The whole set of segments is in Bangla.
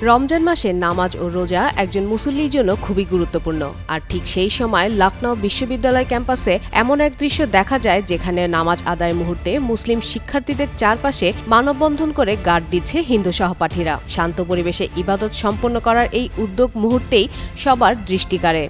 রমজান মাসে নামাজ ও রোজা একজন মুসল্লির জন্য খুবই গুরুত্বপূর্ণ। আর ঠিক সেই সময় লখনউ বিশ্ববিদ্যালয় ক্যাম্পাসে এমন এক দৃশ্য দেখা যায় যেখানে নামাজ আদায়ের মুহূর্তে মুসলিম শিক্ষার্থীদের চারপাশে মানববন্ধন করে গার্ড দিচ্ছে হিন্দু সহপাঠীরা। শান্ত পরিবেশে ইবাদত সম্পন্ন করার এই উদ্যোগ মুহূর্তেই সবার দৃষ্টি কাড়ে।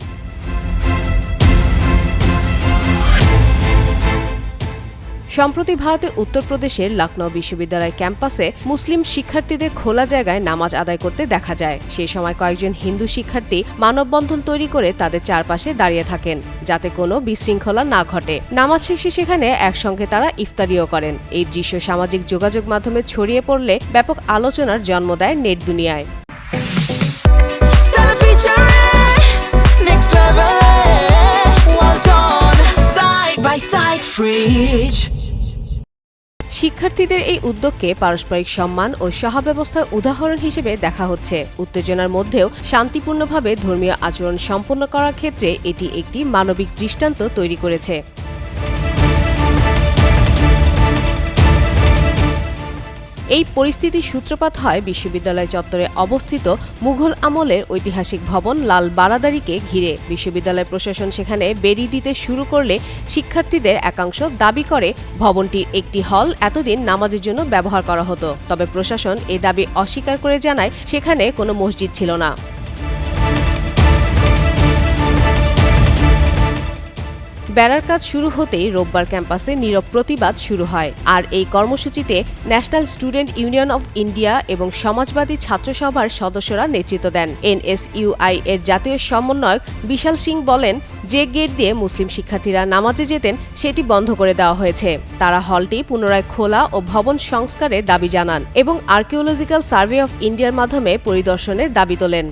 সম্প্রতি ভারতের উত্তরপ্রদেশের লখনউ বিশ্ববিদ্যালয় ক্যাম্পাসে মুসলিম শিক্ষার্থীদের খোলা জায়গায় নামাজ আদায় করতে দেখা যায়। সেই সময় কয়েকজন হিন্দু শিক্ষার্থী মানববন্ধন তৈরি করে তাদের চারপাশে দাঁড়িয়ে থাকেন যাতে কোনো বিশৃঙ্খলা না ঘটে। নামাজ শেষে সেখানে একসঙ্গে তারা ইফতারিও করেন। এই দৃশ্য সামাজিক যোগাযোগ মাধ্যমে ছড়িয়ে পড়লে ব্যাপক আলোচনার জন্ম দেয় নেট দুনিয়ায়। শিক্ষার্থীদের এই উদ্যোগকে পারস্পরিক সম্মান ও সহব্যবস্থার উদাহরণ হিসেবে দেখা হচ্ছে। উত্তেজনার মধ্যেও শান্তিপূর্ণভাবে ধর্মীয় আচরণ সম্পন্ন করার ক্ষেত্রে এটি একটি মানবিক দৃষ্টান্ত তৈরি করেছে। এই পরিস্থিতির সূত্রপাত হয় বিশ্ববিদ্যালয় চত্বরে অবস্থিত মুঘল আমলের ঐতিহাসিক ভবন লাল বারাদারিকে ঘিরে। বিশ্ববিদ্যালয় প্রশাসন সেখানে বেড়ি দিতে শুরু করলে শিক্ষার্থীদের একাংশ দাবি করে ভবনটির একটি হল এতদিন নামাজের জন্য ব্যবহার করা হতো। তবে প্রশাসন এই দাবি অস্বীকার করে জানায় সেখানে কোনো মসজিদ ছিল না। বেড়ার কাজ শুরু হতেই রোববার ক্যাম্পাসে নীরব প্রতিবাদ শুরু হয়। আর এই কর্মসূচিতে national student union of India এবং সমাজবাদী ছাত্র সভার সদস্যরা নেতৃত্ব দেন। NSUI এর জাতীয় সমন্বয়ক বিশাল সিং বলেন, যে গেট দিয়ে মুসলিম শিক্ষার্থীরা নামাজে যেতেন সেটি বন্ধ করে দেওয়া হয়েছে। তারা হলটি পুনরায় খোলা ও ভবন সংস্কারের দাবি জানান এবং আর্কিওলজিক্যাল সার্ভে অফ ইন্ডিয়ার মাধ্যমে পরিদর্শনের দাবি তোলেন।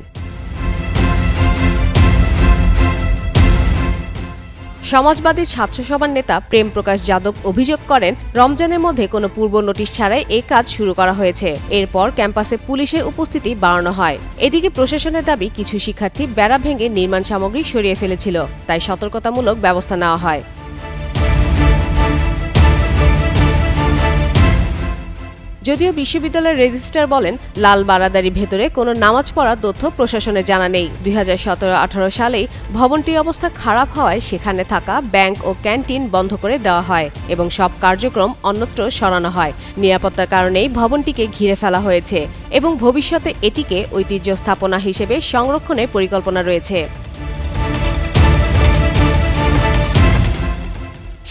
সমাজবাদী ছাত্র সভার নেতা প্রেম প্রকাশ যাদব অভিযোগ করেন, রমজানের মধ্যে কোনো পূর্ব নোটিশ ছাড়াই এই কাজ শুরু করা হয়েছে। এরপর ক্যাম্পাসে পুলিশের উপস্থিতি বাড়ানো হয়। এদিকে প্রশাসনের দাবি কিছু শিক্ষার্থী বেড়া ভেঙে নির্মাণ সামগ্রী সরিয়ে ফেলেছিল, তাই সতর্কতামূলক ব্যবস্থা নেওয়া হয়। যদিও বিশ্ববিদ্যালয়ের রেজিস্ট্রার বলেন, লাল বারাদারির ভেতরে কোনো নামাজ পড়ার তথ্য প্রশাসনের জানা নেই। 2017-18 সালেই ভবনটির অবস্থা খারাপ হওয়ায় সেখানে থাকা ব্যাংক ও ক্যান্টিন বন্ধ করে দেওয়া হয় এবং সব কার্যক্রম অন্যত্র সরানো হয়। নিরাপত্তার কারণেই ভবনটিকে ঘিরে ফেলা হয়েছে এবং ভবিষ্যতে এটিকে ঐতিহ্য স্থাপনা হিসেবে সংরক্ষণের পরিকল্পনা রয়েছে।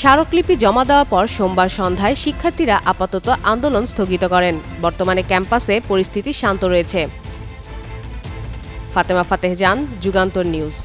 স্মারকলিপি জমা দেওয়ার পর সোমবার সন্ধ্যায় শিক্ষার্থীরা আপাতত আন্দোলন স্থগিত করেন। বর্তমানে ক্যাম্পাসে পরিস্থিতি শান্ত রয়েছে। ফাতেমা ফাতেহ জান, যুগান্তর নিউজ।